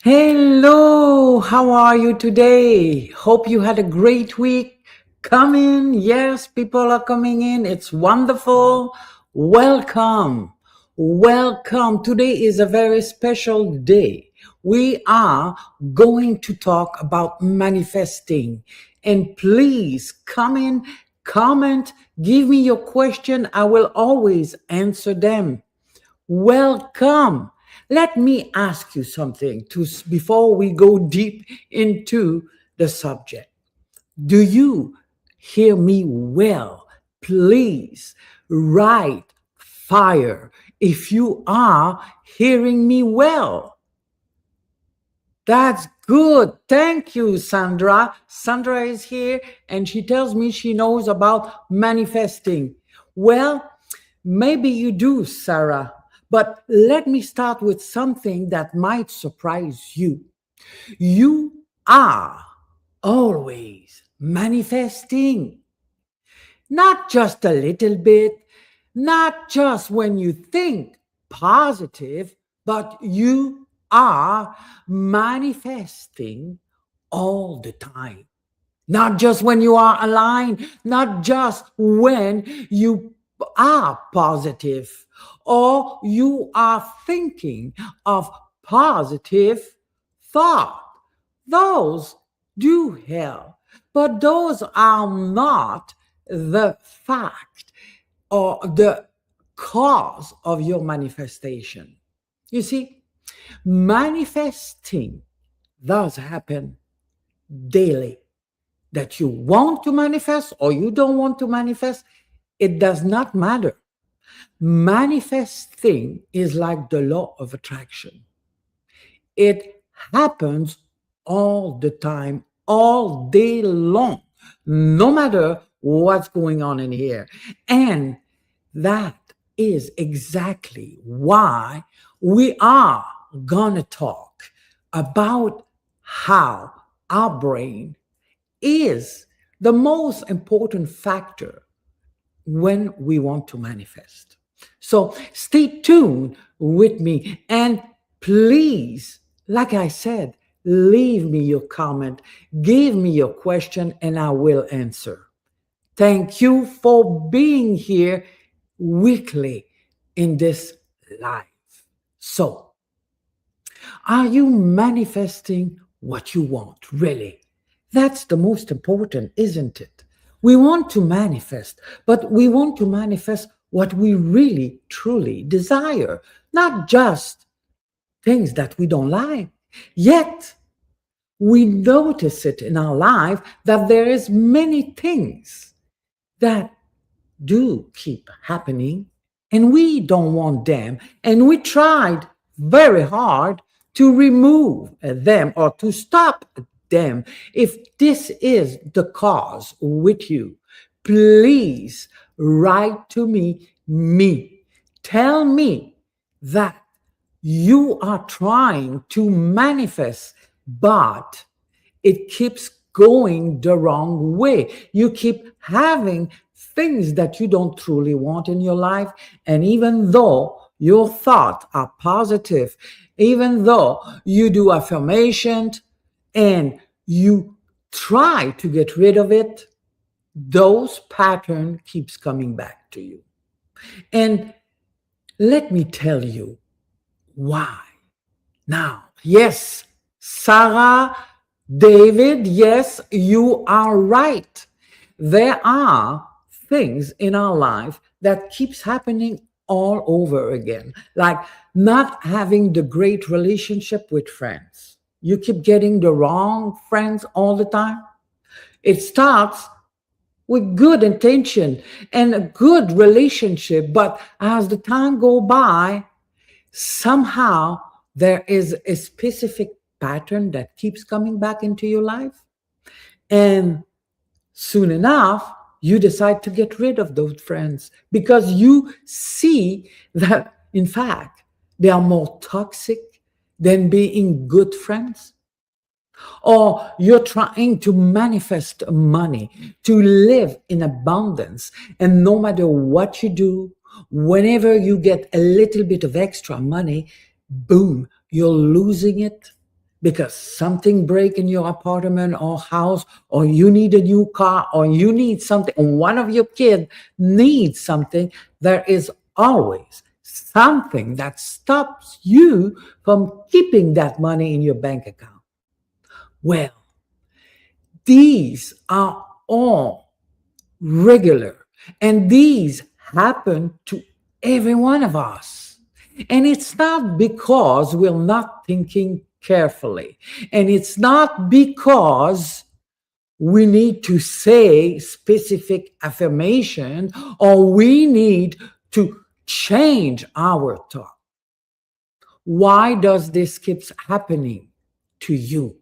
Hello, how are you today? Hope you had a great week. Come in. Yes, people are coming in. It's wonderful. Welcome. Welcome. Today is a very special day. We are going to talk about manifesting. And please come in, comment, give me your question. I will always answer them. Welcome. Let me ask you something before we go deep into the subject. Do you hear me well? Please write fire if you are hearing me well. That's good. Thank you, Sandra. Sandra is here and she tells me she knows about manifesting. Well, maybe you do, Sarah. But let me start with something that might surprise you. You are always manifesting, not just a little bit, not just when you think positive, but you are manifesting all the time. Not just when you are aligned, not just when you are positive or you are thinking of positive thought. Those do help, but those are not the fact or the cause of your manifestation. You see, manifesting does happen daily. That you want to manifest or you don't want to manifest, it does not matter. Manifesting is like the law of attraction. It happens all the time, all day long, no matter what's going on in here. And that is exactly why we are going to talk about how our brain is the most important factor when we want to manifest. So stay tuned with me and please, like I said, leave me your comment, give me your question, and I will answer. Thank you for being here weekly in this live. So, are you manifesting what you want, really? That's the most important, isn't it? We want to manifest, but we want to manifest what we really, truly desire, not just things that we don't like. Yet, we notice it in our life that there is many things that do keep happening and we don't want them. And we tried very hard to remove them or to stop them. If this is the cause with you, please write to me. Tell me that you are trying to manifest, but it keeps going the wrong way. You keep having things that you don't truly want in your life. And even though your thoughts are positive, even though you do affirmations and you try to get rid of it, those pattern keeps coming back to you. And let me tell you why. Now, yes, Sarah, David, yes, you are right. There are things in our life that keeps happening all over again, like not having the great relationship with friends. You keep getting the wrong friends all the time. It starts with good intention and a good relationship, but as the time go by, somehow there is a specific pattern that keeps coming back into your life. And soon enough, you decide to get rid of those friends because you see that, in fact, they are more toxic than being good friends. Or you're trying to manifest money, to live in abundance. And no matter what you do, whenever you get a little bit of extra money, boom, you're losing it because something break in your apartment or house, or you need a new car, or you need something, or one of your kids needs something, there is always something that stops you from keeping that money in your bank account. Well, these are all regular, and these happen to every one of us. And it's not because we're not thinking carefully, and it's not because we need to say specific affirmation, or we need to change our thought. Why does this keeps happening to you?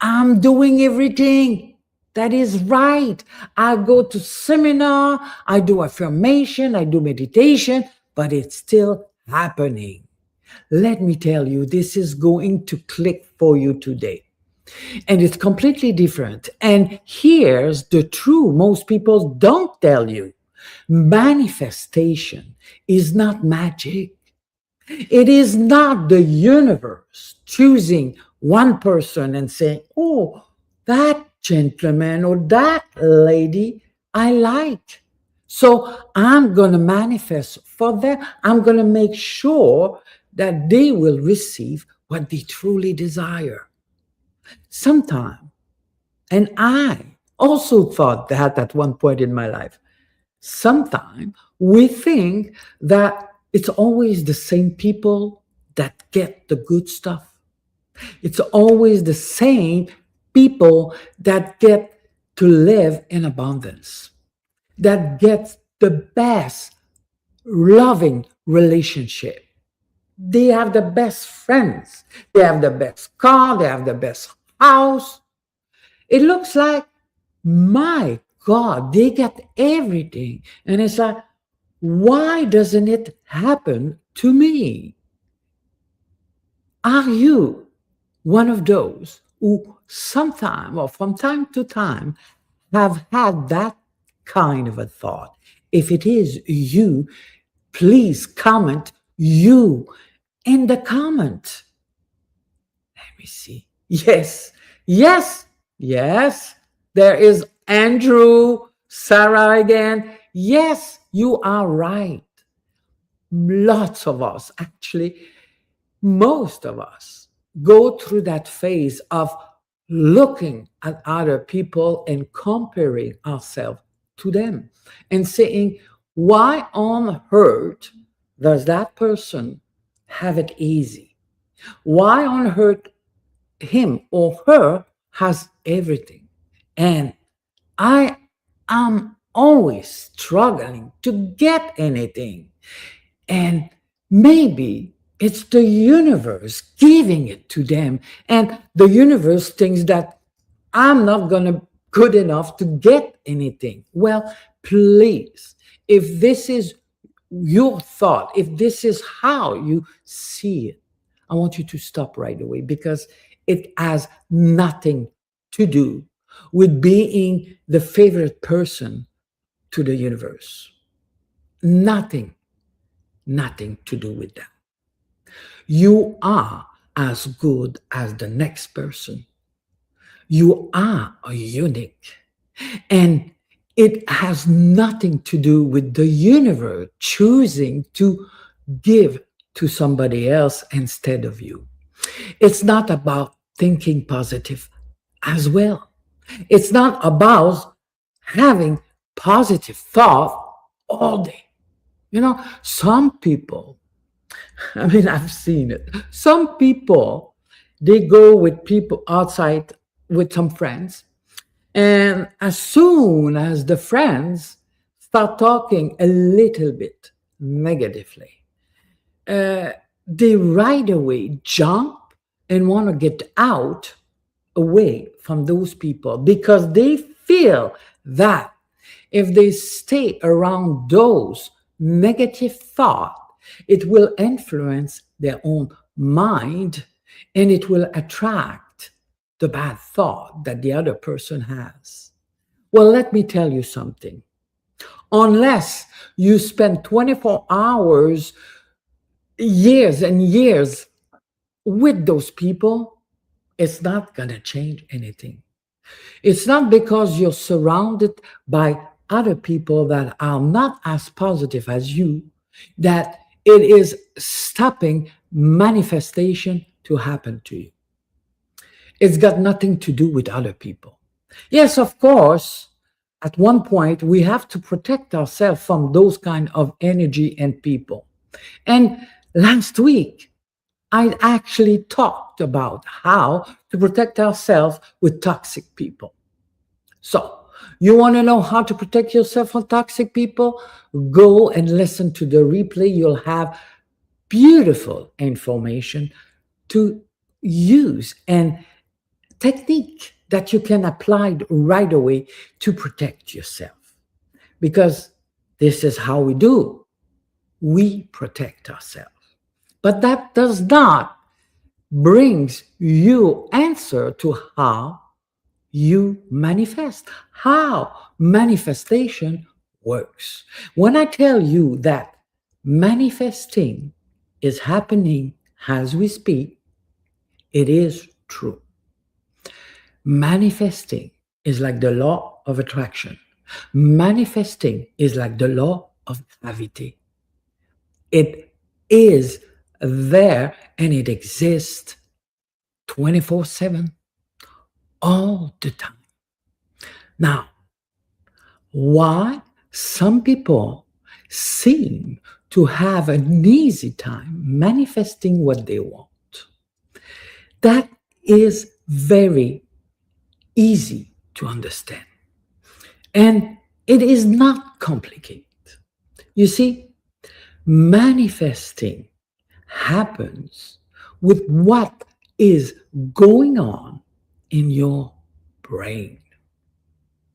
I'm doing everything that is right. I go to seminar, I do affirmation, I do meditation, but it's still happening. Let me tell you, this is going to click for you today. And it's completely different. And here's the truth most people don't tell you. Manifestation is not magic. It is not the universe choosing one person and saying, oh, that gentleman or that lady I like. So I'm going to manifest for them. I'm going to make sure that they will receive what they truly desire. Sometime, and I also thought that at one point in my life, sometimes we think that it's always the same people that get the good stuff. It's always the same people that get to live in abundance, that get the best loving relationship. They have the best friends. They have the best car. They have the best house. It looks like, my God, they get everything. And it's like, why doesn't it happen to me? Are you one of those who sometime or from time to time have had that kind of a thought? If it is you, please comment you in the comment. Let me see. Yes, yes, yes. There is Andrew, Sarah again. Yes, you are right. Lots of us, actually, most of us go through that phase of looking at other people and comparing ourselves to them and saying, why on earth does that person have it easy? Why on earth him or her has everything? And I am always struggling to get anything. And maybe it's the universe giving it to them. And the universe thinks that I'm not going to good enough to get anything. Well, please, if this is your thought, if this is how you see it, I want you to stop right away, because it has nothing to do with being the favorite person to the universe. Nothing, nothing to do with that. You are as good as the next person. You are unique. And it has nothing to do with the universe choosing to give to somebody else instead of you. It's not about thinking positive as well. It's not about having positive thought all day. You know, some people, I mean, I've seen it. Some people, they go with people outside with some friends, and as soon as the friends start talking a little bit negatively, uh, they right away jump and want to get out away from those people, because they feel that if they stay around those negative thoughts, it will influence their own mind, and it will attract the bad thought that the other person has. Well, let me tell you something. Unless you spend 24 hours, years and years with those people, It's not going to change anything. It's not because you're surrounded by other people that are not as positive as you that it is stopping manifestation to happen to you. It's got nothing to do with other people. Yes, of course, at one point we have to protect ourselves from those kind of energy and people. And last week, I actually talked about how to protect ourselves with toxic people. So, you want to know how to protect yourself from toxic people? Go and listen to the replay. You'll have beautiful information to use and technique that you can apply right away to protect yourself. Because this is how we do. We protect ourselves. But that does not brings you answer to how you manifest, how manifestation works. When I tell you that manifesting is happening as we speak, it is true. Manifesting is like the law of attraction. Manifesting is like the law of gravity. It is there and it exists 24/7 all the time. Now, why some people seem to have an easy time manifesting what they want? That is very easy to understand. And it is not complicated. You see, manifesting happens with what is going on in your brain.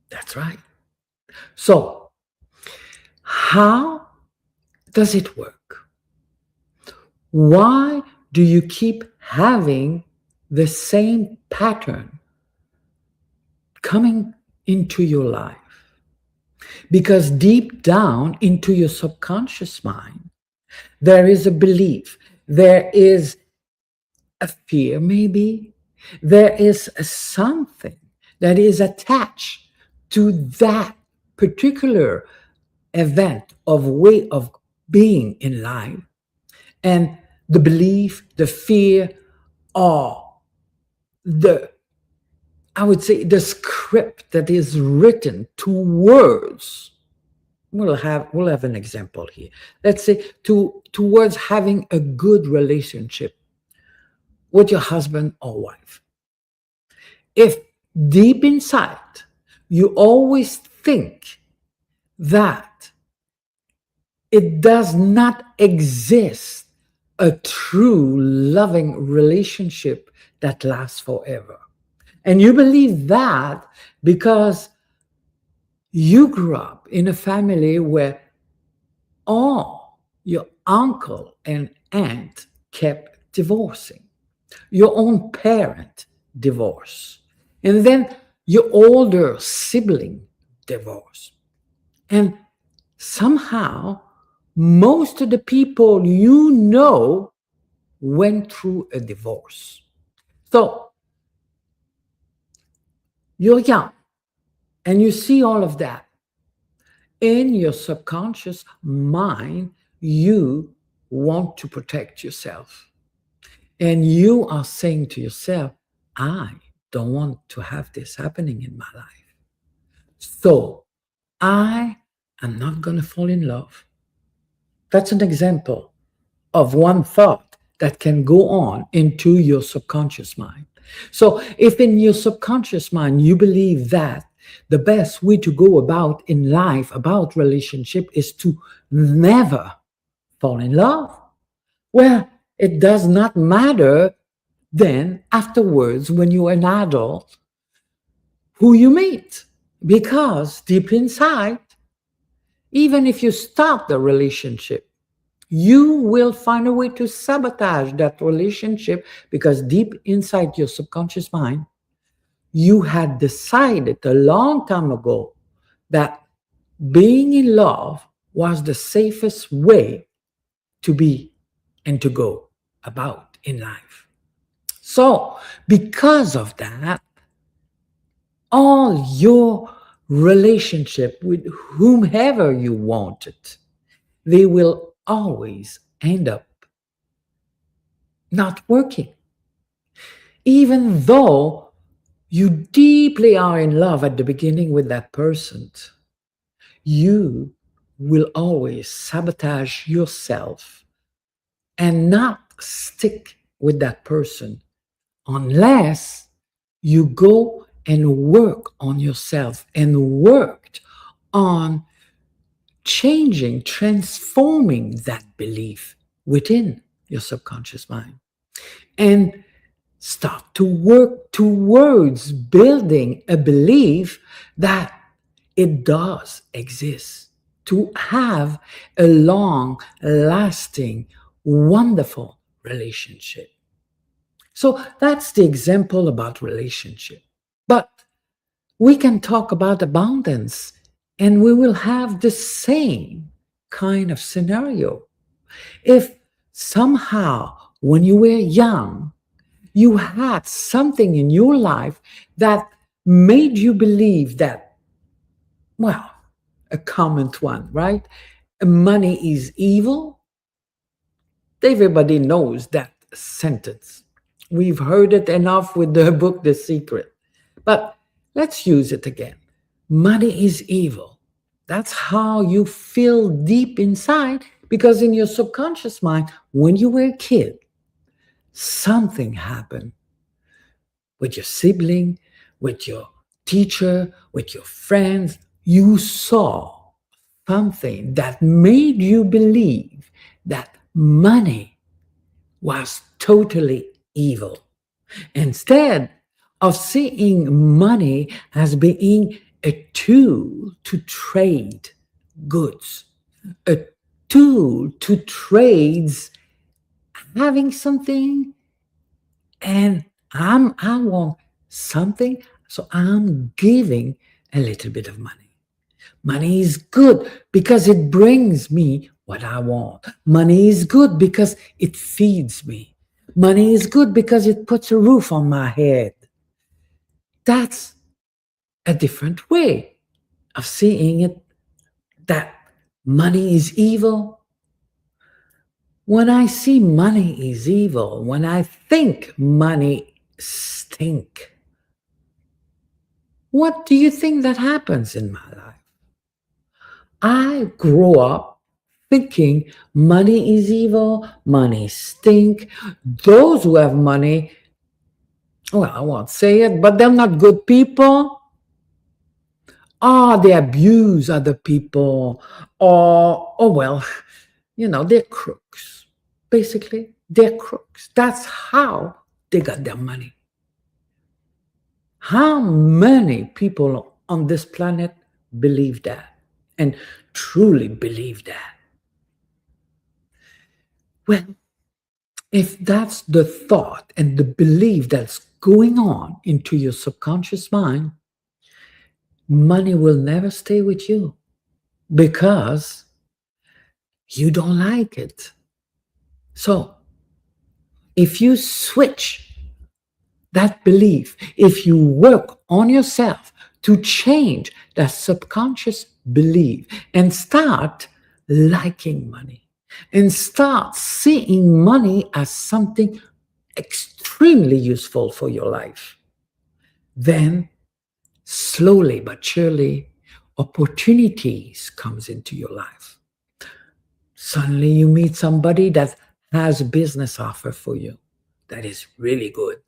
That's right. So, how does it work? Why do you keep having the same pattern coming into your life? Because deep down into your subconscious mind, there is a belief, there is a fear, maybe, there is a something that is attached to that particular event of way of being in life. And the belief, the fear, or the, I would say, the script that is written towards, we'll have an example here. Let's say towards having a good relationship with your husband or wife. If deep inside you always think that it does not exist a true loving relationship that lasts forever, and you believe that because you grew up in a family where all your uncle and aunt kept divorcing, your own parent divorce, and then your older sibling divorce, and somehow most of the people you know went through a divorce. So you're young and you see all of that. In your subconscious mind, you want to protect yourself. And you are saying to yourself, I don't want to have this happening in my life. So I am not going to fall in love. That's an example of one thought that can go on into your subconscious mind. So if in your subconscious mind you believe that the best way to go about in life, about relationship, is to never fall in love, well, it does not matter then afterwards when you're an adult who you meet, because deep inside, even if you start the relationship, you will find a way to sabotage that relationship, because deep inside your subconscious mind, you had decided a long time ago that being in love was the safest way to be and to go about in life. So, because of that, all your relationship with whomever you wanted, they will always end up not working. Even though you deeply are in love at the beginning with that person, you will always sabotage yourself and not stick with that person unless you go and work on yourself and worked on changing, transforming that belief within your subconscious mind and start to work towards building a belief that it does exist to have a long lasting, wonderful relationship. So that's the example about relationship. But we can talk about abundance and we will have the same kind of scenario. If somehow when you were young, you had something in your life that made you believe that, well, a common one, right? Money is evil. Everybody knows that sentence. We've heard it enough with the book The Secret. But let's use it again. Money is evil. That's how you feel deep inside because in your subconscious mind, when you were a kid, something happened with your sibling, with your teacher, with your friends. You saw something that made you believe that money was totally evil. Instead of seeing money as being a tool to trade goods, a tool to trade having something and I want something, so I'm giving a little bit of money. Money is good because it brings me what I want. Money is good because it feeds me. Money is good because it puts a roof on my head. That's a different way of seeing it, that money is evil. When I see money is evil, when I think money stink, what do you think that happens in my life? I grow up thinking money is evil, money stink. Those who have money, well, I won't say it, but they're not good people. They abuse other people, or, oh, well, they're crooks. Basically, they're crooks. That's how they got their money. How many people on this planet believe that and truly believe that? Well, if that's the thought and the belief that's going on into your subconscious mind, money will never stay with you because you don't like it. So, if you switch that belief, if you work on yourself to change that subconscious belief and start liking money and start seeing money as something extremely useful for your life, then slowly but surely opportunities comes into your life. Suddenly you meet somebody that has a business offer for you that is really good.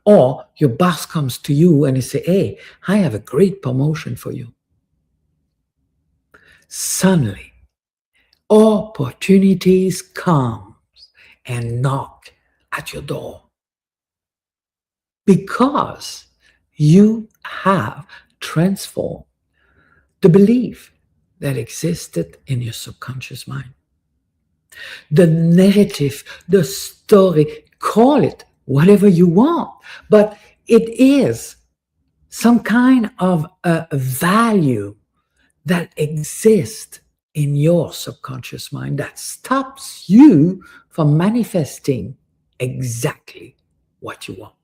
Or your boss comes to you and he say, hey, I have a great promotion for you. Suddenly, opportunities come and knock at your door because you have transformed the belief that existed in your subconscious mind. The narrative, the story, call it whatever you want, but it is some kind of a value that exists in your subconscious mind that stops you from manifesting exactly what you want.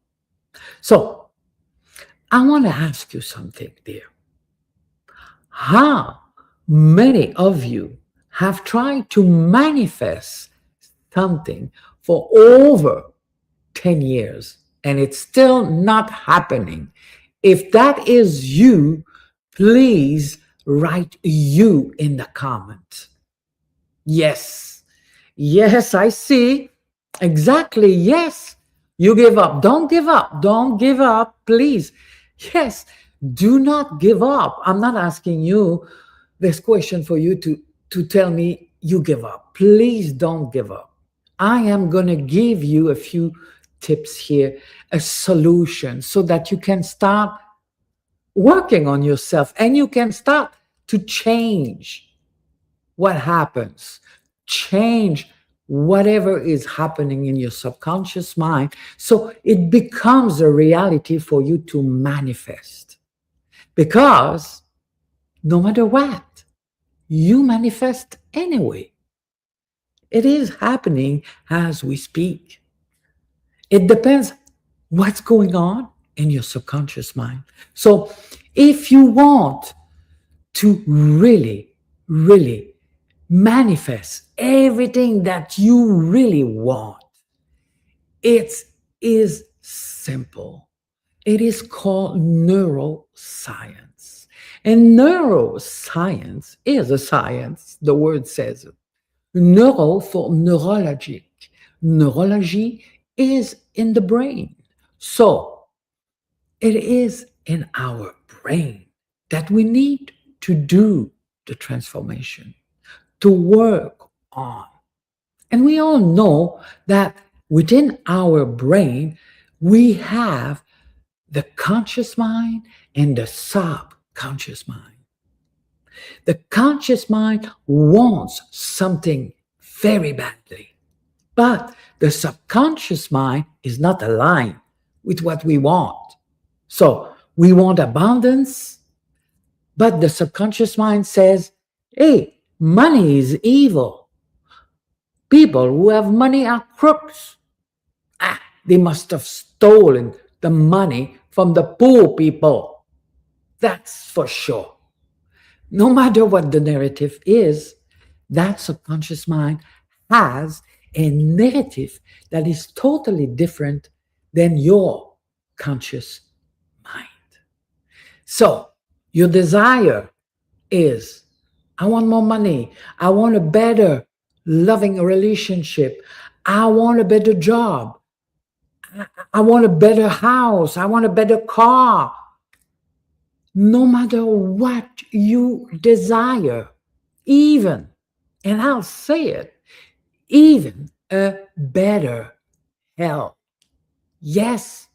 So I want to ask you something, dear. How many of you have tried to manifest something for over 10 years and it's still not happening? If that is you, please write you in the comments. Yes. Yes, I see. Exactly. Yes. You give up. Don't give up. Don't give up, please. Yes. Do not give up. I'm not asking you this question for you to tell me you give up. Please don't give up. I am going to give you a few tips here, a solution so that you can start working on yourself and you can start to change what happens, change whatever is happening in your subconscious mind so it becomes a reality for you to manifest. Because no matter what, you manifest anyway. It is happening as we speak. It depends what's going on in your subconscious mind. So if you want to really, really manifest everything that you really want, it is simple. It is called neuroscience. And neuroscience is a science, the word says it. Neuro for neurologic. Neurology is in the brain. So it is in our brain that we need to do the transformation, to work on. And we all know that within our brain, we have the conscious mind and the subconscious mind. The conscious mind wants something very badly, but the subconscious mind is not aligned with what we want. So we want abundance, but the subconscious mind says, hey, money is evil. People who have money are crooks. They must have stolen the money from the poor people. That's for sure. No matter what the narrative is, that subconscious mind has a narrative that is totally different than your conscious mind. So your desire is, I want more money. I want a better loving relationship. I want a better job. I want a better house. I want a better car. No matter what you desire, even, and I'll say it, even a better health. Yes,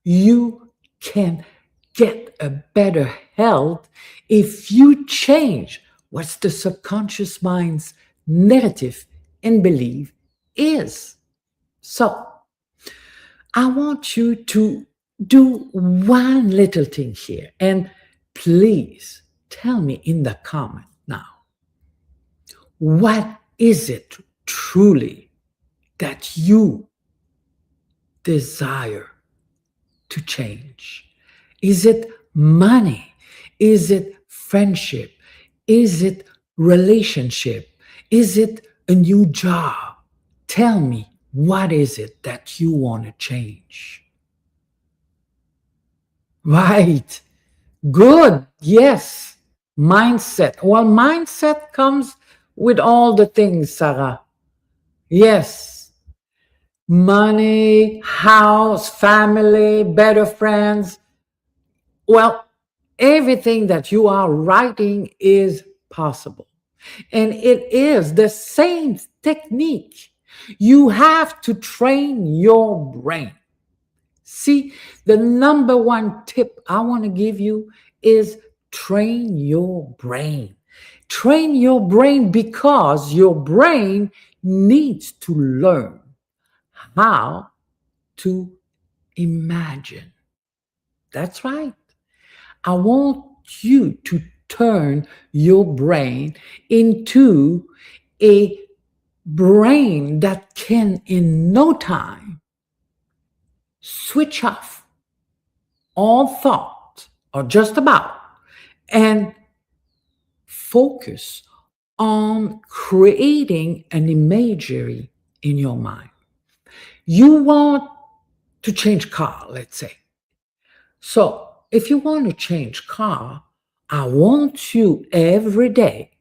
you can get a better health if you change what the subconscious mind's narrative and belief is. So, I want you to do one little thing here, and please tell me in the comment now, what is it truly that you desire to change? Is it money? Is it friendship? Is it relationship? Is it a new job? Tell me, what is it that you want to change? Right. Good. Yes. Mindset. Well, mindset comes with all the things, Sarah. Yes. Money, house, family, better friends. Well, everything that you are writing is possible. And it is the same technique. You have to train your brain. See, the number one tip I want to give you is train your brain. Train your brain because your brain needs to learn how to imagine. That's right. I want you to turn your brain into a brain that can, in no time, switch off all thought, or just about, and focus on creating an imagery in your mind. You want to change car, let's say. So if you want to change car, I want you every day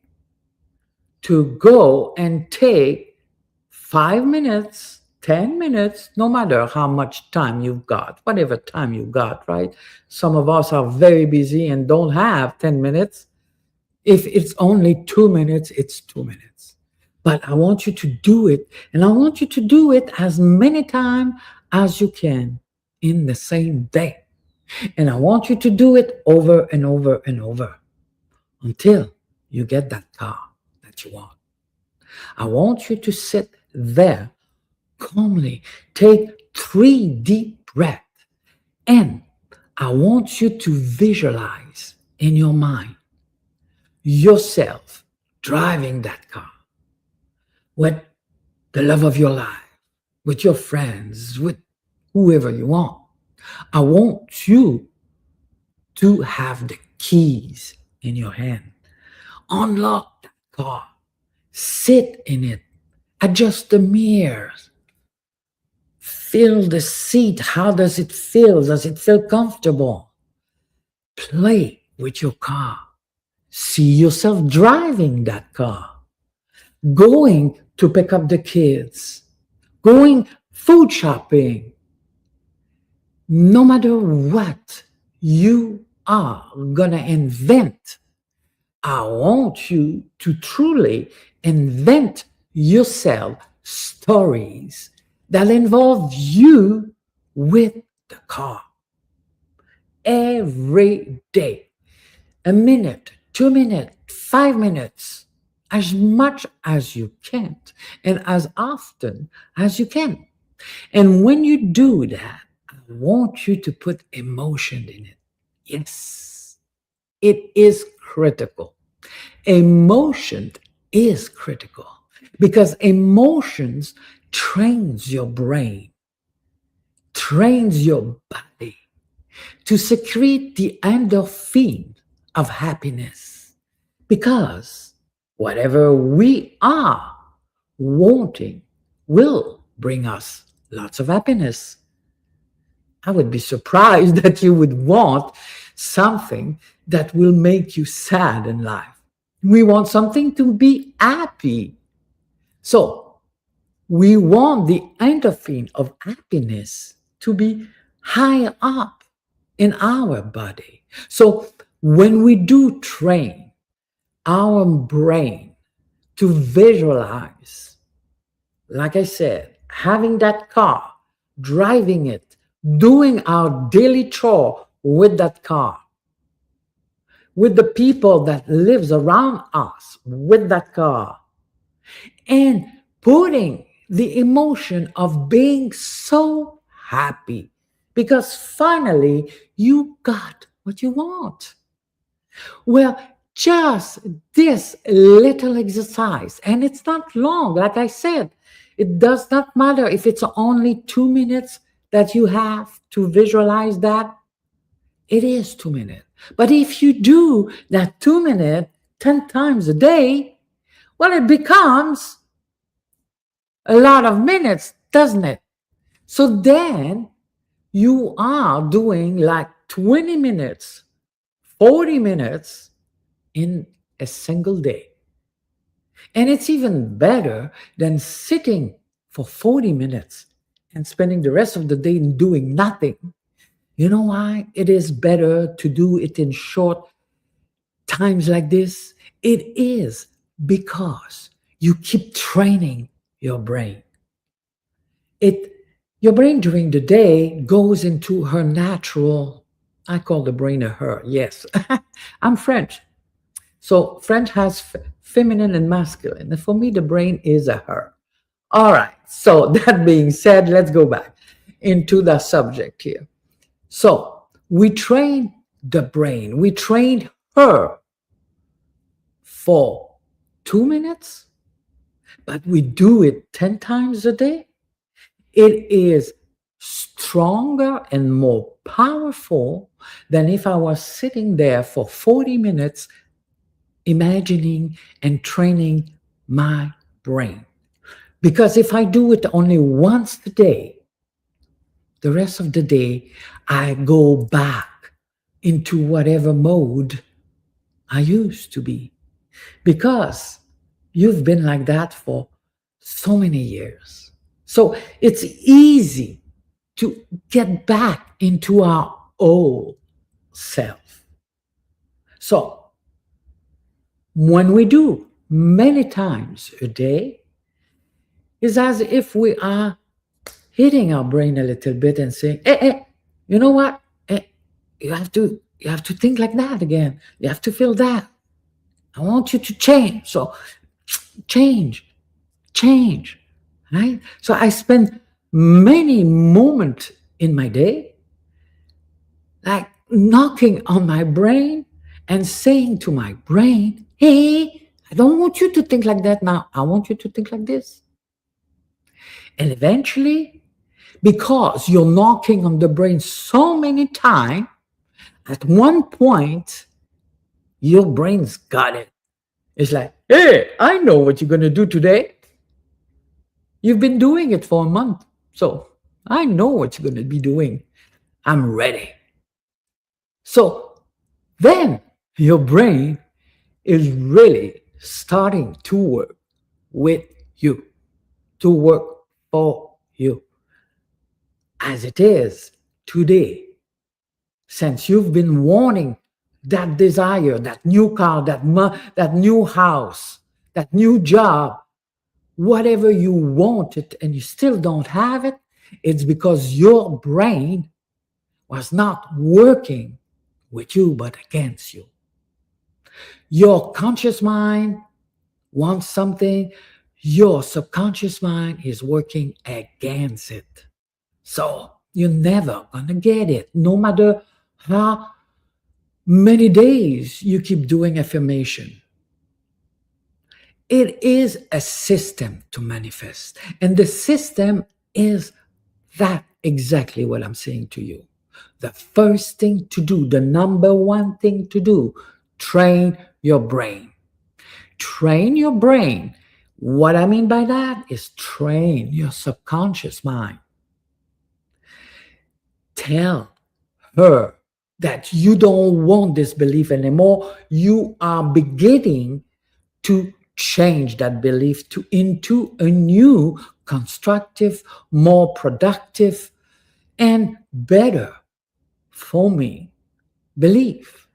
to go and take 5 minutes, 10 minutes, no matter how much time you've got, whatever time you've got, right? Some of us are very busy and don't have 10 minutes. If it's only 2 minutes, it's 2 minutes. But I want you to do it, and I want you to do it as many times as you can in the same day. And I want you to do it over and over and over until you get that car that you want. I want you to sit there calmly, take 3 deep breaths, and I want you to visualize in your mind yourself driving that car with the love of your life, with your friends, with whoever you want. I want you to have the keys in your hand. Unlock that car. Sit in it. Adjust the mirrors. Feel the seat. How does it feel? Does it feel comfortable? Play with your car. See yourself driving that car. Going to pick up the kids. Going food shopping. No matter what you are gonna invent, I want you to truly invent yourself stories that involve you with the car. Every day, a minute, 2 minutes, 5 minutes, as much as you can, and as often as you can. And when you do that, I want you to put emotion in it. Yes, it is critical. Emotion is critical because emotions trains your brain, trains your body to secrete the endorphin of happiness. Because whatever we are wanting will bring us lots of happiness. I would be surprised that you would want something that will make you sad in life. We want something to be happy. So we want the endorphin of happiness to be high up in our body. So when we do train our brain to visualize, like I said, having that car, driving it, doing our daily chore with that car, with the people that lives around us with that car, and putting the emotion of being so happy because finally you got what you want. Well, just this little exercise, and it's not long, like I said, it does not matter if it's only 2 minutes that you have to visualize that. It is 2 minutes. But if you do that 2 minutes 10 times a day, well, it becomes a lot of minutes, doesn't it? So then you are doing like 20 minutes, 40 minutes in a single day. And it's even better than sitting for 40 minutes and spending the rest of the day doing nothing. You know why it is better to do it in short times like this? It is because you keep training your brain. Your brain during the day goes into her natural, I call the brain a her, yes. I'm French. So French has feminine and masculine. And for me, the brain is a her. All right. So that being said, let's go back into the subject here. So we train the brain. We trained her for 2 minutes, but we do it 10 times a day. It is stronger and more powerful than if I was sitting there for 40 minutes imagining and training my brain. Because if I do it only once a day, the rest of the day, I go back into whatever mode I used to be. Because you've been like that for so many years. So it's easy to get back into our old self. So when we do many times a day, it's as if we are hitting our brain a little bit and saying, hey, you know what? You have to think like that again. You have to feel that. I want you to change. So change, change, right? So I spend many moments in my day like knocking on my brain and saying to my brain, hey, I don't want you to think like that now. I want you to think like this. And eventually, because you're knocking on the brain so many times, at one point, your brain's got it. It's like, hey, I know what you're going to do today. You've been doing it for a month. So I know what you're going to be doing. I'm ready. So then your brain is really starting to work with you, to work for you. As it is today, since you've been wanting that desire, that new car, that new house, that new job, whatever you wanted and you still don't have it, it's because your brain was not working with you but against you. Your conscious mind wants something, your subconscious mind is working against it. So you're never gonna get it, no matter how many days you keep doing affirmation. It is a system to manifest. And the system is that exactly what I'm saying to you. The first thing to do, the number one thing to do, train your brain. Train your brain. What I mean by that is train your subconscious mind. Tell her that you don't want this belief anymore. You are beginning to change that belief into a new, constructive, more productive, and better for me belief.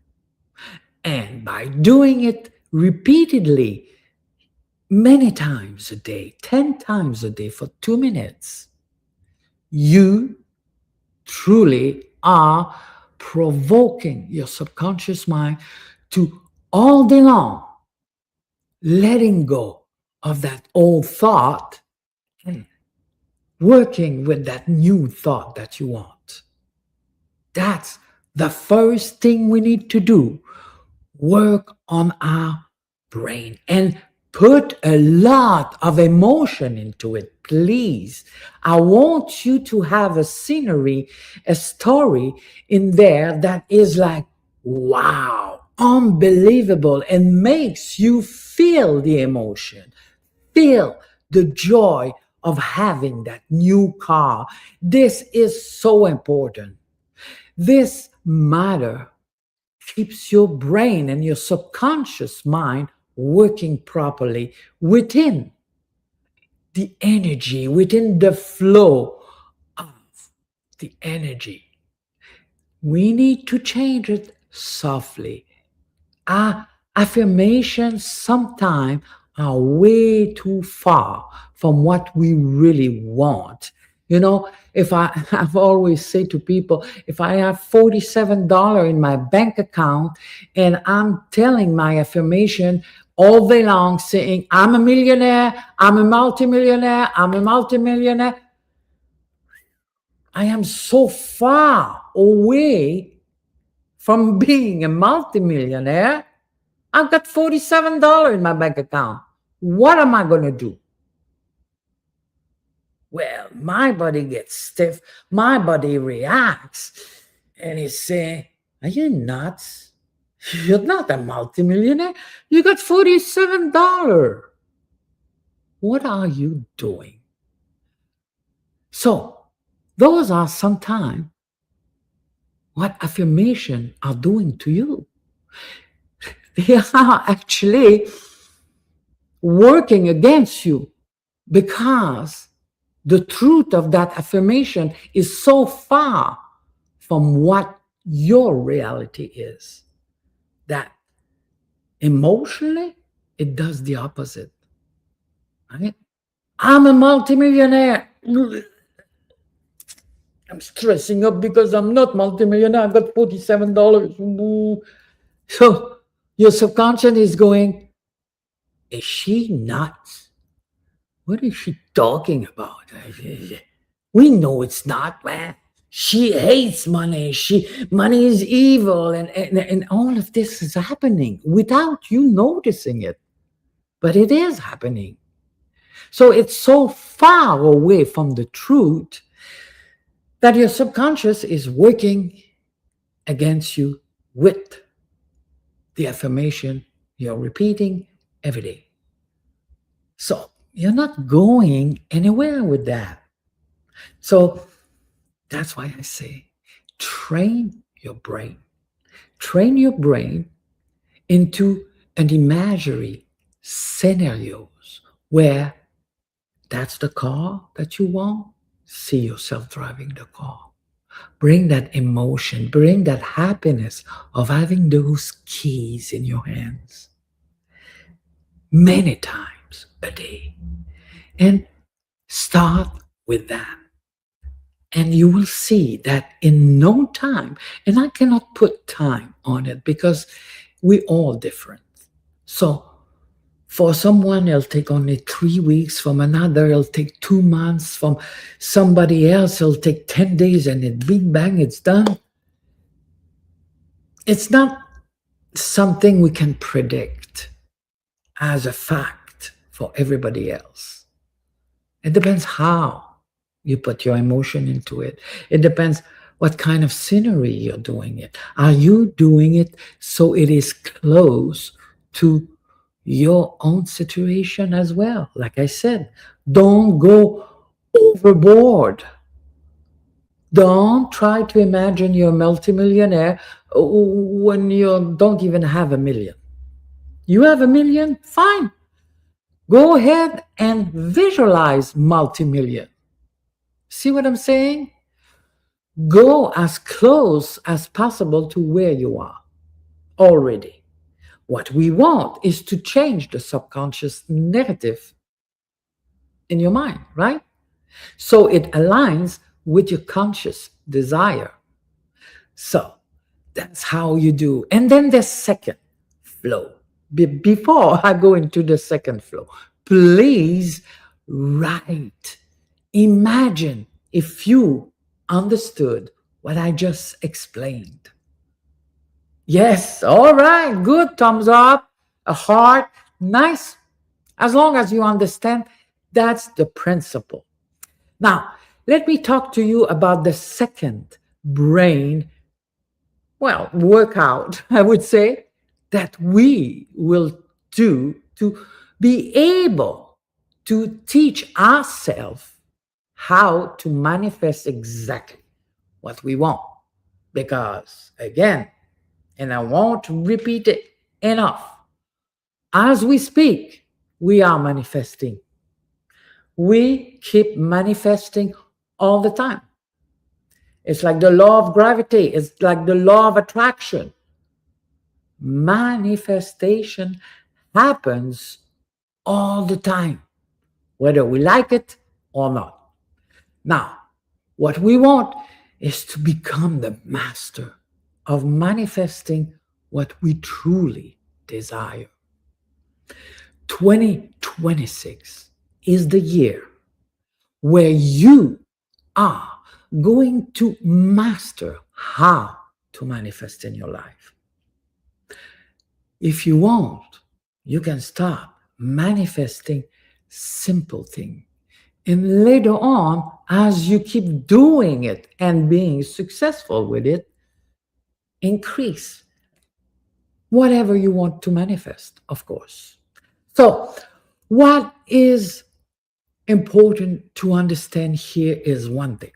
And by doing it repeatedly, many times a day, 10 times a day for 2 minutes, you truly are provoking your subconscious mind to all day long letting go of that old thought and working with that new thought that you want. That's the first thing we need to do. Work on our brain and put a lot of emotion into it, please. I want you to have a scenery, a story in there that is like, wow, unbelievable, and makes you feel the emotion, feel the joy of having that new car. This is so important. This matter keeps your brain and your subconscious mind working properly within the energy, within the flow of the energy. We need to change it softly. Our affirmations sometimes are way too far from what we really want. You know, if I've always said to people, if I have $47 in my bank account and I'm telling my affirmation all day long saying, I'm a millionaire, I'm a multimillionaire, I'm a multimillionaire, I am so far away from being a multimillionaire. I've got $47 in my bank account. What am I going to do? Well, my body gets stiff, my body reacts, and he's saying, are you nuts? You're not a multimillionaire. You got $47. What are you doing? So, those are sometimes what affirmation are doing to you. They are actually working against you because the truth of that affirmation is so far from what your reality is that emotionally it does the opposite. Right? I'm a multimillionaire. I'm stressing up because I'm not multimillionaire. I've got $47. So your subconscious is going, is she nuts? What is she talking about? We know it's not, man. She hates money. Money is evil, and all of this is happening without you noticing it. But it is happening. So it's so far away from the truth that your subconscious is working against you with the affirmation you're repeating every day. So you're not going anywhere with that. So that's why I say train your brain. Train your brain into an imaginary scenarios where that's the car that you want. See yourself driving the car. Bring that emotion, bring that happiness of having those keys in your hands many times a day. And start with that. And you will see that in no time, and I cannot put time on it because we're all different. So for someone, it'll take only 3 weeks. From another, it'll take 2 months. From somebody else, it'll take 10 days, and it big bang, it's done. It's not something we can predict as a fact for everybody else. It depends how you put your emotion into it. It depends what kind of scenery you're doing it. Are you doing it so it is close to your own situation as well? Like I said, don't go overboard. Don't try to imagine you're a multimillionaire when you don't even have a million. You have a million? Fine. Go ahead and visualize multi-million. See what I'm saying? Go as close as possible to where you are already. What we want is to change the subconscious narrative in your mind, right? So it aligns with your conscious desire. So that's how you do. And then the second flow. Before I go into the second flow, please write. Imagine if you understood what I just explained. Yes, all right, good, thumbs up, a heart, nice. As long as you understand, that's the principle. Now, let me talk to you about the second brain, well, workout, I would say, that we will do to be able to teach ourselves how to manifest exactly what we want. Because, again, and I won't repeat it enough, as we speak, we are manifesting. We keep manifesting all the time. It's like the law of gravity. It's like the law of attraction. Manifestation happens all the time, whether we like it or not. Now, what we want is to become the master of manifesting what we truly desire. 2026 is the year where you are going to master how to manifest in your life. If you want, you can start manifesting simple things. And later on, as you keep doing it and being successful with it, increase whatever you want to manifest, of course. So, what is important to understand here is one thing.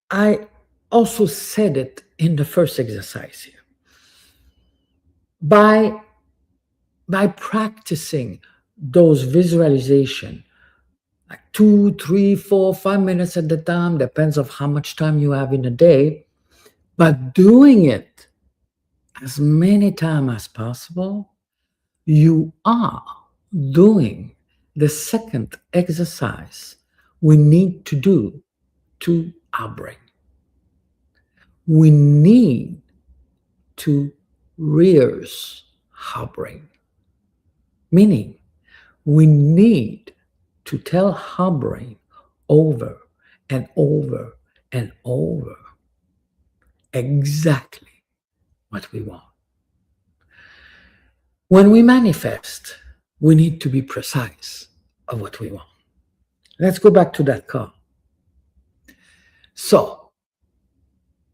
I also said it in the first exercise here. By practicing those visualization, like 2, 3, 4, 5 minutes at the time, depends of how much time you have in a day, but doing it as many times as possible, you are doing the second exercise we need to do to our brain. We need to rehearse our brain, meaning we need to tell our brain over and over and over exactly what we want. When we manifest, we need to be precise of what we want. Let's go back to that car. So,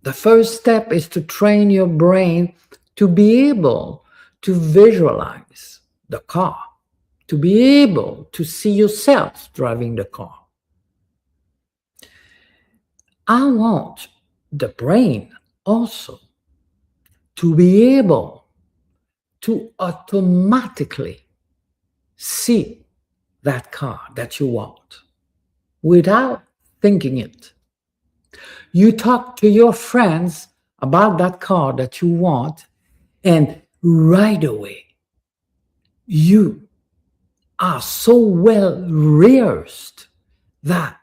the first step is to train your brain to be able to visualize the car, to be able to see yourself driving the car. I want the brain also to be able to automatically see that car that you want without thinking it. You talk to your friends about that car that you want, and right away, you are so well rehearsed that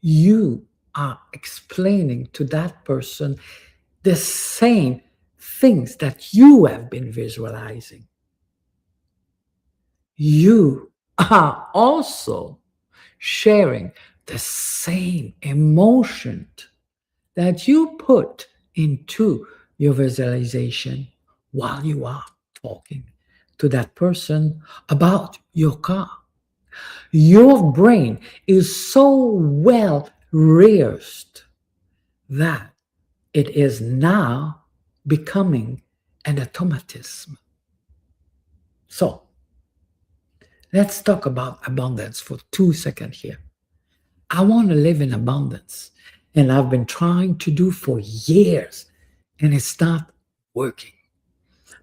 you are explaining to that person the same things that you have been visualizing. You are also sharing the same emotion that you put into your visualization while you are talking to that person about your car. Your brain is so well rehearsed that it is now becoming an automatism. So, let's talk about abundance for 2 seconds here. I want to live in abundance, and I've been trying to do for years, and it's not working.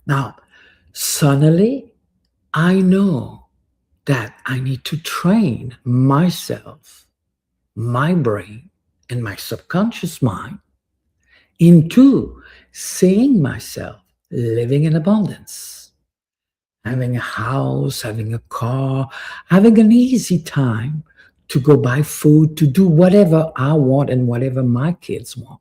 Now, suddenly, I know that I need to train myself, my brain, and my subconscious mind into seeing myself living in abundance, having a house, having a car, having an easy time to go buy food, to do whatever I want and whatever my kids want.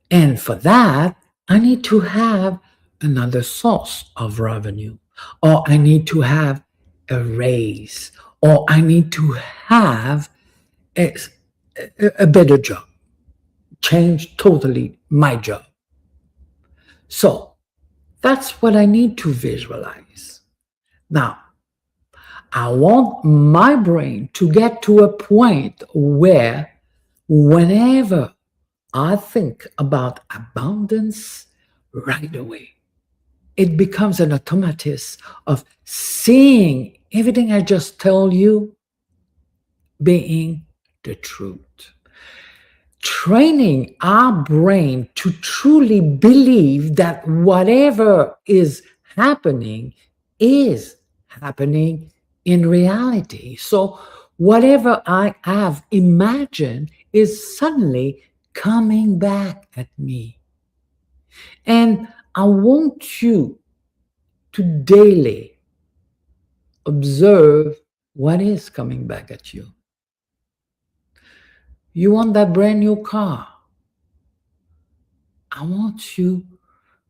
And for that, I need to have another source of revenue, or I need to have a raise, or I need to have a, a better job, change totally my job. So that's what I need to visualize. Now, I want my brain to get to a point where whenever I think about abundance, right away, it becomes an automatism of seeing everything I just told you being the truth. Training our brain to truly believe that whatever is happening in reality. So whatever I have imagined is suddenly coming back at me. And I want you to daily observe what is coming back at you. You want that brand new car. I want you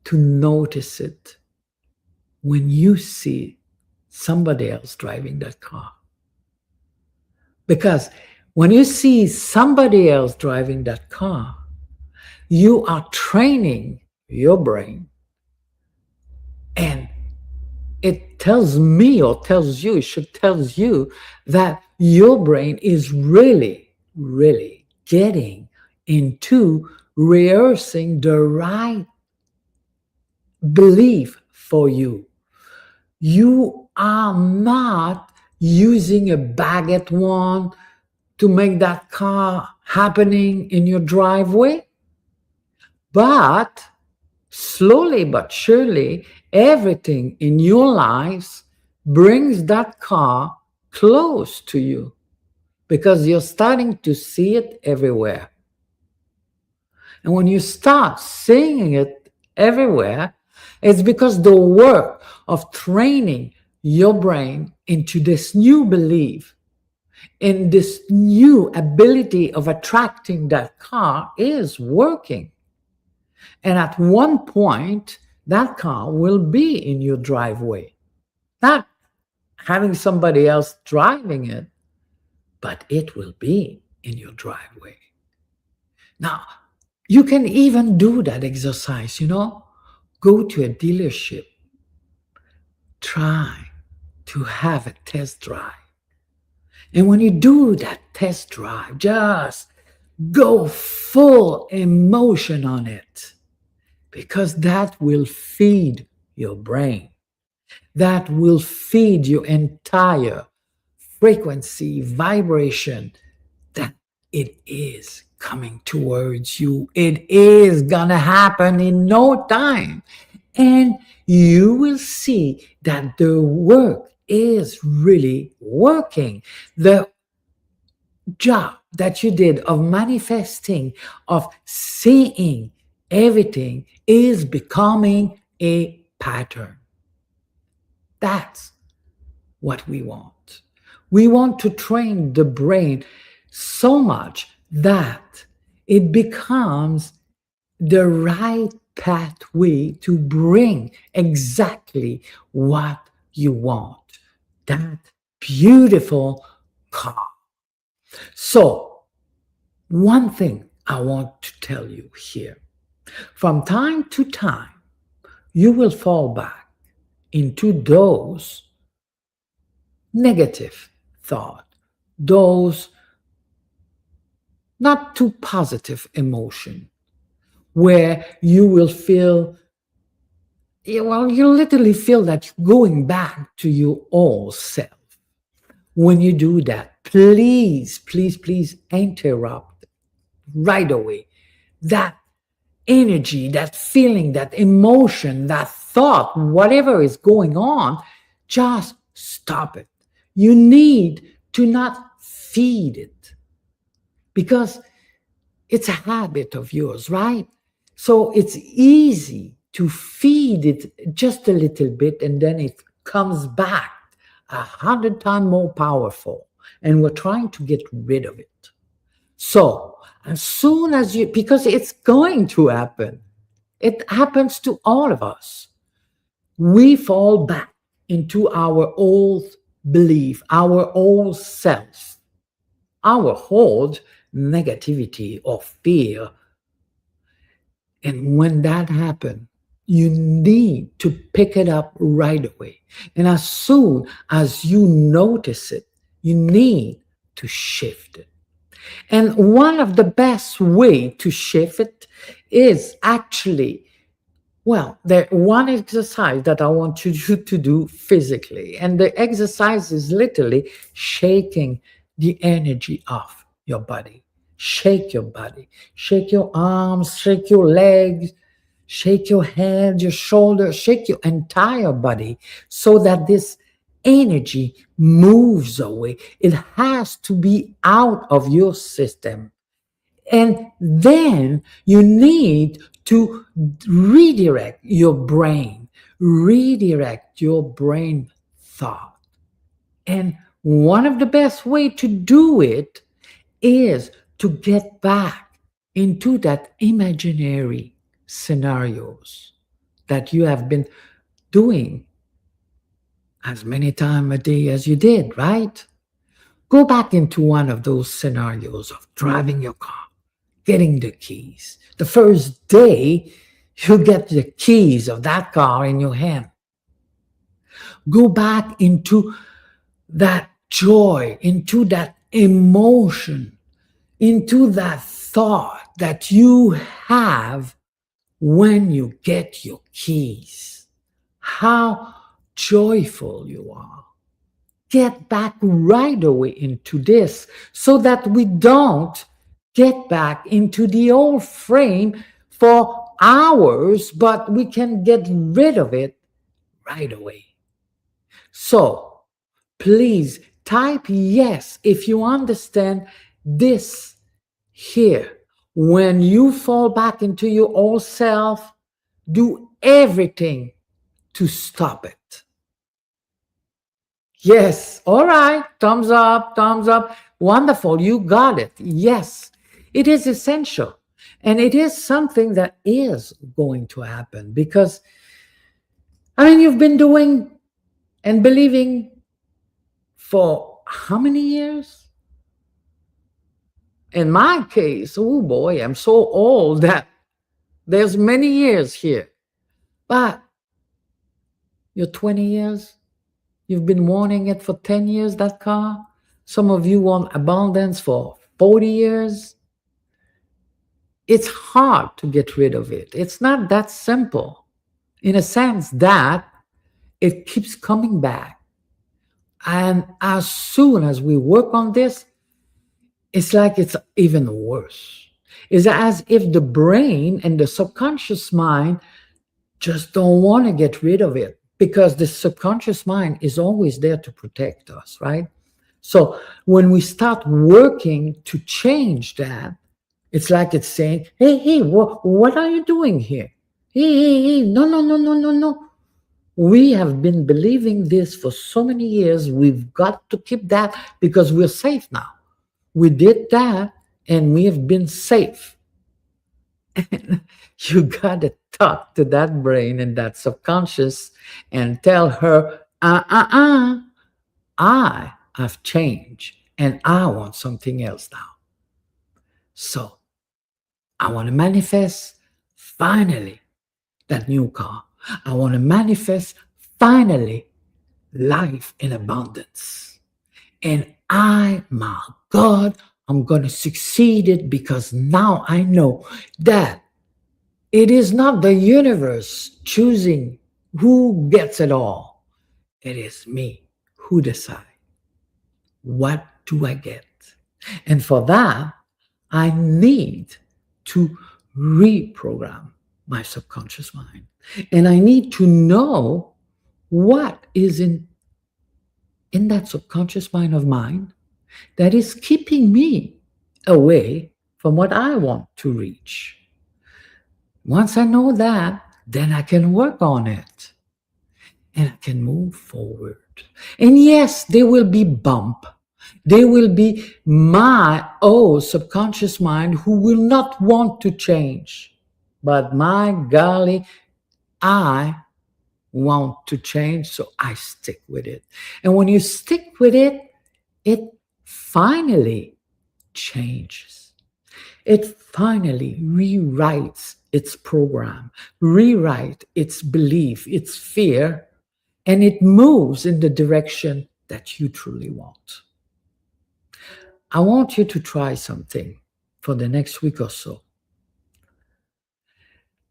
to notice it when you see somebody else driving that car. Because when you see somebody else driving that car, you are training your brain, and it tells me or tells you, it should tells you that your brain is really, really getting into rehearsing the right belief for you. You are not using a baguette wand to make that car happening in your driveway, but slowly but surely, everything in your lives brings that car close to you because you're starting to see it everywhere. And when you start seeing it everywhere, it's because the work of training your brain into this new belief, in this new ability of attracting that car is working. And at one point, that car will be in your driveway. Not having somebody else driving it, but it will be in your driveway. Now, you can even do that exercise, Go to a dealership, try to have a test drive. And when you do that test drive, just go full emotion on it, because that will feed your brain. That will feed your entire frequency, vibration, that it is coming towards you. It is gonna happen in no time. And you will see that the work is really working. The job that you did of manifesting, of seeing everything, is becoming a pattern. That's what we want. We want to train the brain so much that it becomes the right pathway to bring exactly what you want. That beautiful car. So, one thing I want to tell you here, from time to time, you will fall back into those negative thoughts, those not too positive emotion, where you will feel, you literally feel that you're going back to your old self. When you do that, please, please, please interrupt right away. That energy, that feeling, that emotion, that thought, whatever is going on, just stop it. You need to not feed it, because it's a habit of yours, right? So it's easy to feed it just a little bit, and then it comes back 100 times more powerful. And we're trying to get rid of it. So as soon as you, because it's going to happen, it happens to all of us. We fall back into our old belief, our old self, our old negativity or fear. And when that happens, you need to pick it up right away. And as soon as you notice it, you need to shift it. And one of the best way to shift it is actually, the one exercise that I want you to do physically. And the exercise is literally shaking the energy off your body. Shake your body. Shake your arms, shake your legs, shake your head, your shoulders, shake your entire body, so that this energy moves away. It has to be out of your system. And then you need to redirect your brain thought. And one of the best way to do it is to get back into that imaginary scenarios that you have been doing as many times a day as you did, right? Go back into one of those scenarios of driving your car, getting the keys. The first day, you get the keys of that car in your hand. Go back into that joy, into that emotion, into that thought that you have when you get your keys. How joyful you are. Get back right away into this so that we don't get back into the old frame for hours, but we can get rid of it right away. So please type yes if you understand this here. When you fall back into your old self, do everything to stop it. Yes. All right. Thumbs up, thumbs up. Wonderful. You got it. Yes. It is essential. And it is something that is going to happen because, I mean, you've been doing and believing for how many years? In my case, oh boy, I'm so old that there's many years here. But you're 20 years. You've been wanting it for 10 years, that car. Some of you want abundance for 40 years. It's hard to get rid of it. It's not that simple in a sense that it keeps coming back. And as soon as we work on this, it's like it's even worse. It's as if the brain and the subconscious mind just don't want to get rid of it because the subconscious mind is always there to protect us, right? So when we start working to change that, it's like it's saying, hey, what are you doing here? Hey, no, no, no, no, no, no. We have been believing this for so many years. We've got to keep that because we're safe now. We did that and we have been safe. And you got to talk to that brain and that subconscious and tell her, I have changed and I want something else now. So I want to manifest finally that new car. I want to manifest finally life in abundance. And my God, I'm going to succeed it because now I know that it is not the universe choosing who gets it all. It is me who decides. What do I get? And for that, I need to reprogram my subconscious mind. And I need to know what is in that subconscious mind of mine that is keeping me away from what I want to reach. Once I know that, then I can work on it and I can move forward. And yes, there will be bump. There will be my subconscious mind who will not want to change. But my golly, I want to change, so I stick with it. And when you stick with it, it finally changes. It finally rewrites its program, rewrite its belief, its fear, and it moves in the direction that you truly want. I want you to try something for the next week or so.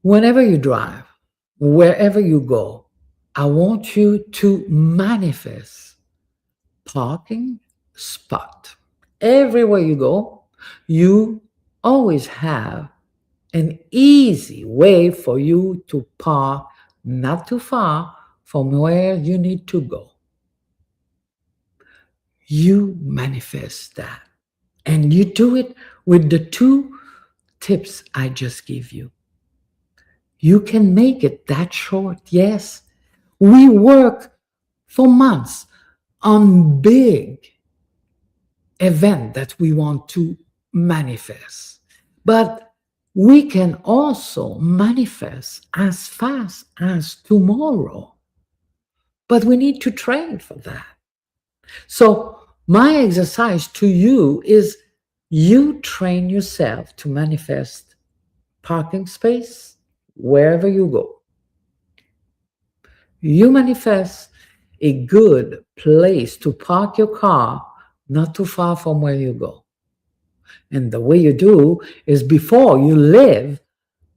Whenever you drive, wherever you go, I want you to manifest parking spot. Everywhere you go, you always have an easy way for you to park not too far from where you need to go. You manifest that. And you do it with the 2 tips I just gave you. You can make it that short. Yes, we work for months on big event that we want to manifest. But we can also manifest as fast as tomorrow. But we need to train for that. So my exercise to you is you train yourself to manifest parking space wherever you go. You manifest a good place to park your car not too far from where you go. And the way you do is before you leave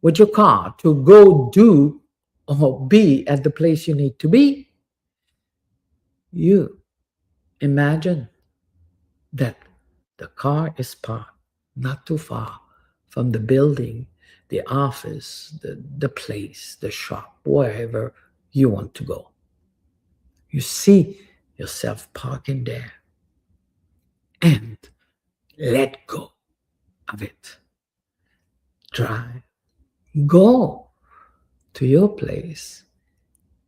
with your car to go do or be at the place you need to be, you imagine that the car is parked not too far from the building, the office, the place, the shop, wherever you want to go. You see yourself parking there and let go of it. Drive, go to your place,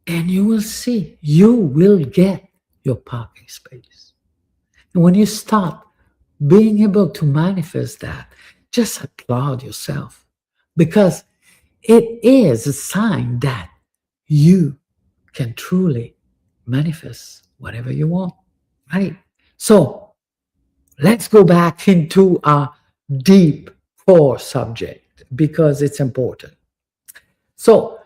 and you will see you will get your parking space. And when you start being able to manifest that, just applaud yourself because it is a sign that you can truly manifest whatever you want, right? So let's go back into our deep core subject because it's important. So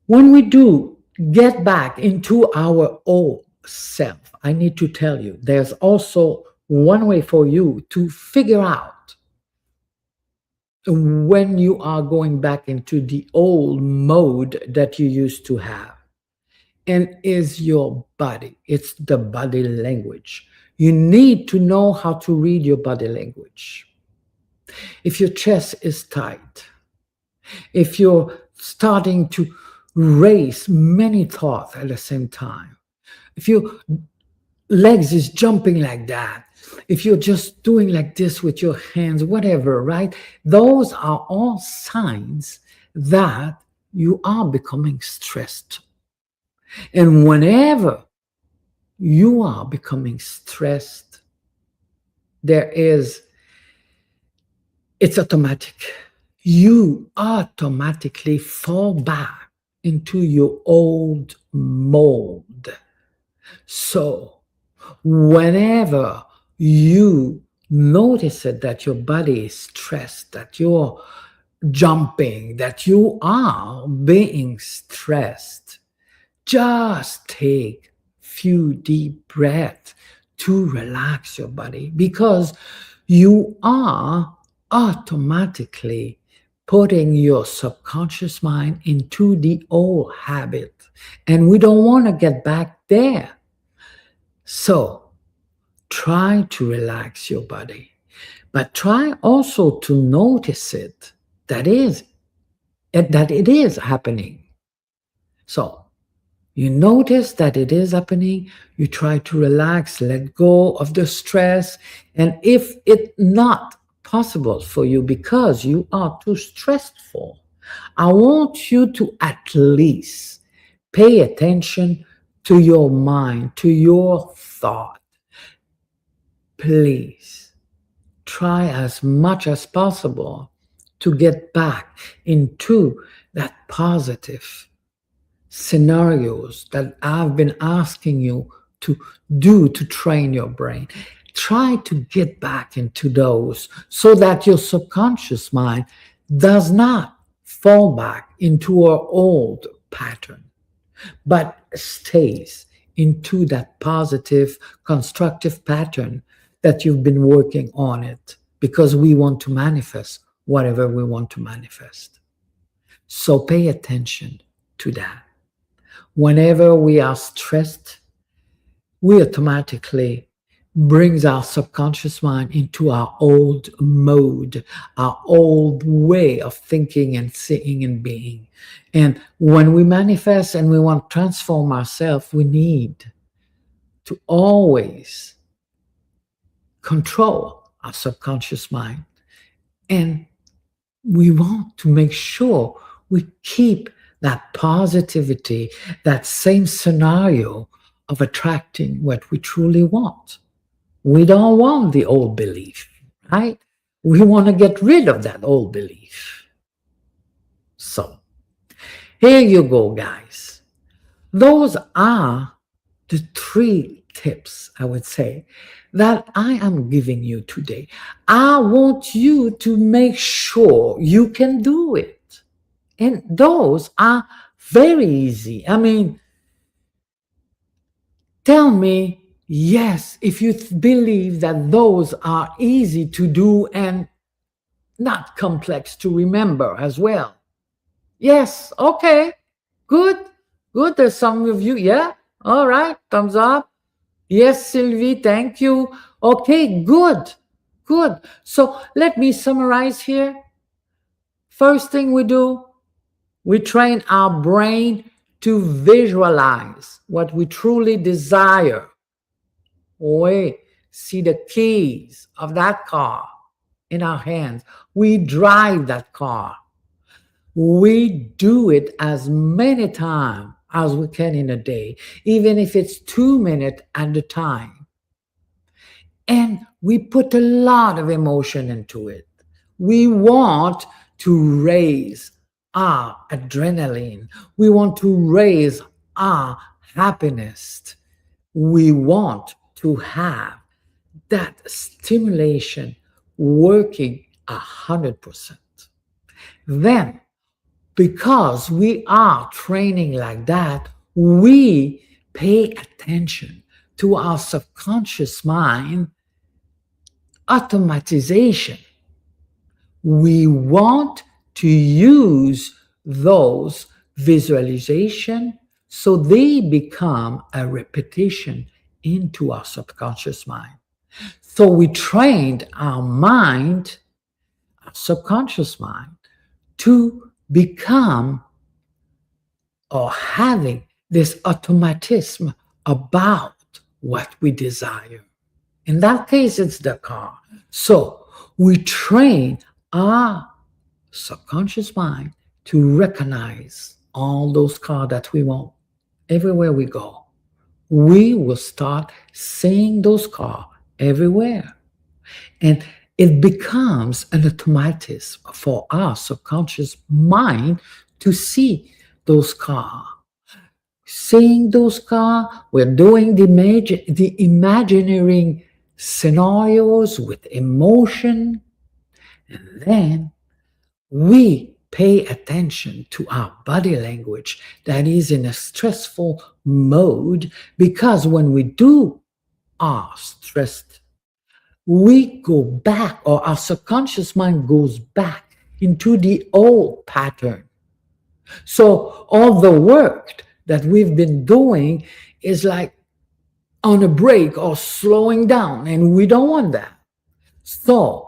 when we do get back into our old self, I need to tell you, there's also one way for you to figure out when you are going back into the old mode that you used to have. And is your body. It's the body language. You need to know how to read your body language. If your chest is tight, if you're starting to race many thoughts at the same time, if your legs is jumping like that, if you're just doing like this with your hands, whatever, right? Those are all signs that you are becoming stressed. And whenever you are becoming stressed, it's automatic. You automatically fall back into your old mold. So whenever you notice it, that your body is stressed, that you're jumping, that you are being stressed, just take few deep breaths to relax your body because you are automatically putting your subconscious mind into the old habit, and we don't want to get back there. So try to relax your body, but try also to notice it, that it is happening. So you notice that it is happening, you try to relax, let go of the stress, and if it's not possible for you because you are too stressful, I want you to at least pay attention to your mind, to your thought. Please try as much as possible to get back into that positive scenarios that I've been asking you to do to train your brain. Try to get back into those so that your subconscious mind does not fall back into our old pattern, but stays into that positive, constructive pattern that you've been working on it, because we want to manifest whatever we want to manifest. So pay attention to that. Whenever we are stressed, we automatically brings our subconscious mind into our old mode, our old way of thinking and seeing and being. And when we manifest and we want to transform ourselves, we need to always control our subconscious mind. And we want to make sure we keep that positivity, that same scenario of attracting what we truly want. We don't want the old belief, right? We want to get rid of that old belief. So, here you go, guys. Those are the 3 tips, I would say, that I am giving you today. I want you to make sure you can do it. And those are very easy. I mean, Tell me, yes, if you believe that those are easy to do and not complex to remember as well. Yes, okay, good, good. There's some of you, yeah, all right, thumbs up. Yes, Sylvie, thank you. Okay, good, good. So let me summarize here. First thing we do, we train our brain to visualize what we truly desire. Wait, see the keys of that car in our hands. We drive that car. We do it as many times as we can in a day, even if it's 2 minutes at a time. And we put a lot of emotion into it. We want to raise our adrenaline. We want to raise our happiness. We want to have that stimulation working 100%. Then, because we are training like that, we pay attention to our subconscious mind automatization. We want to use those visualization so they become a repetition into our subconscious mind. So we trained our mind, our subconscious mind, to become or having this automatism about what we desire. In that case, it's the car. So we train our subconscious mind to recognize all those cars that we want everywhere we go. We will start seeing those cars everywhere. And it becomes an automatism for our subconscious mind to see those cars. Seeing those cars, we're doing the imagining scenarios with emotion, and then we pay attention to our body language that is in a stressful mode, because when we do are stressed, we go back, or our subconscious mind goes back into the old pattern. So all the work that we've been doing is like on a break or slowing down, and we don't want that. So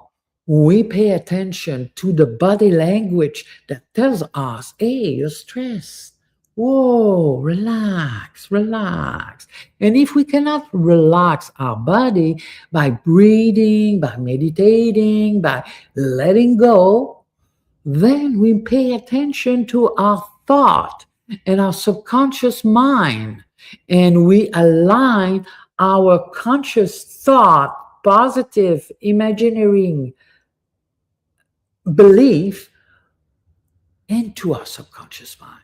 we pay attention to the body language that tells us, hey, you're stressed. Whoa, relax, relax. And if we cannot relax our body by breathing, by meditating, by letting go, then we pay attention to our thought and our subconscious mind, and we align our conscious thought, positive, imagineering belief into our subconscious mind,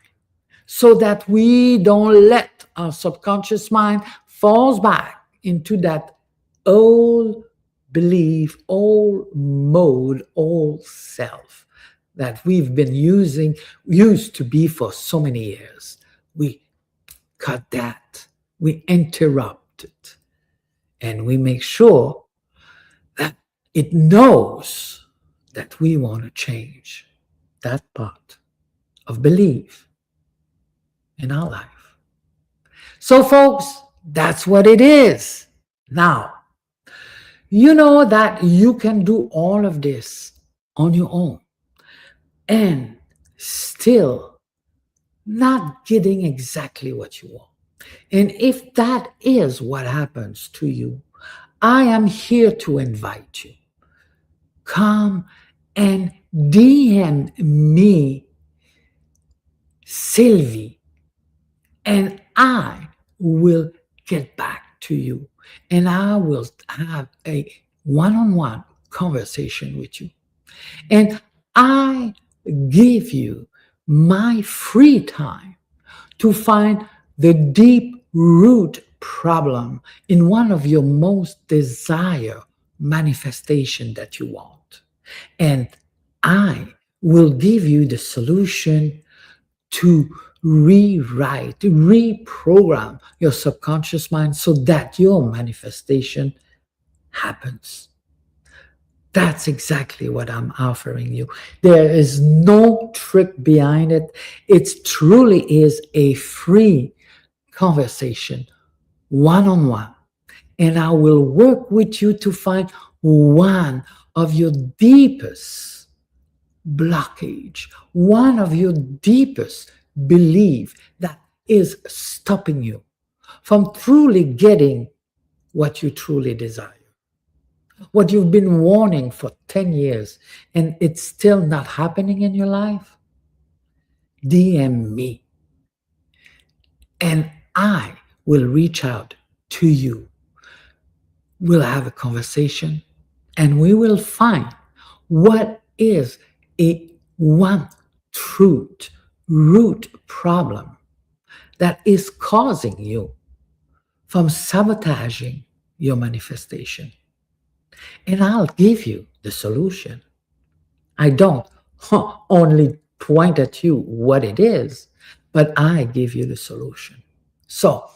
so that we don't let our subconscious mind falls back into that old belief, old mode, old self that we've been used to be for so many years. We cut that, we interrupt it, and we make sure that it knows that we want to change that part of belief in our life. So, folks, that's what it is. Now, you know that you can do all of this on your own and still not getting exactly what you want. And if that is what happens to you, I am here to invite you. Come and DM me, Sylvie, and I will get back to you, and I will have a one-on-one conversation with you. And I give you my free time to find the deep root problem in one of your most desired manifestation that you want. And I will give you the solution to rewrite, reprogram your subconscious mind so that your manifestation happens. That's exactly what I'm offering you. There is no trick behind it. It truly is a free conversation, one on one. And I will work with you to find one of your deepest blockage, one of your deepest belief that is stopping you from truly getting what you truly desire, what you've been wanting for 10 years and it's still not happening in your life. DM me and I will reach out to you. We'll have a conversation and we will find what is a one truth root problem that is causing you from sabotaging your manifestation. And I'll give you the solution. I don't only point at you what it is, but I give you the solution. So,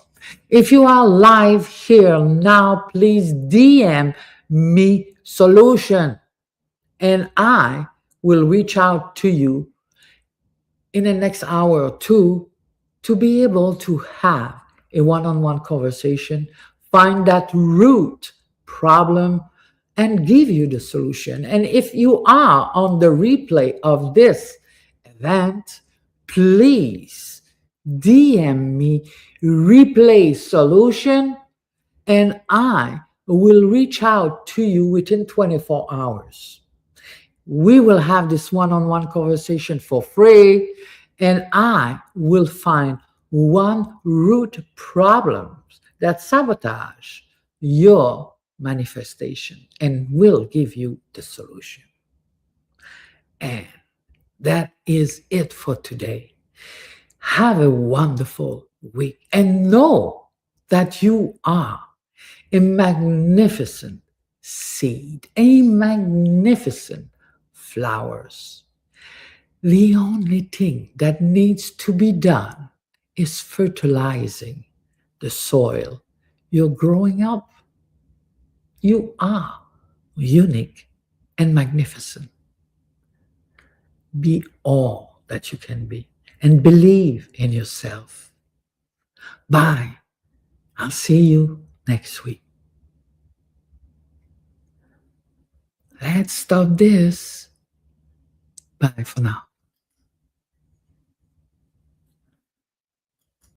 if you are live here now, please DM me solution and I will reach out to you in the next hour or two to be able to have a one-on-one conversation, find that root problem and give you the solution. And if you are on the replay of this event, please DM me replay solution and I will reach out to you within 24 hours. We will have this one-on-one conversation for free and I will find one root problem that sabotage your manifestation and will give you the solution. And that is it for today. Have a wonderful week and know that you are a magnificent seed, a magnificent flowers. The only thing that needs to be done is fertilizing the soil you're growing up. You are unique and magnificent. Be all that you can be and believe in yourself. Bye. I'll see you next week. Let's stop this. Bye for now.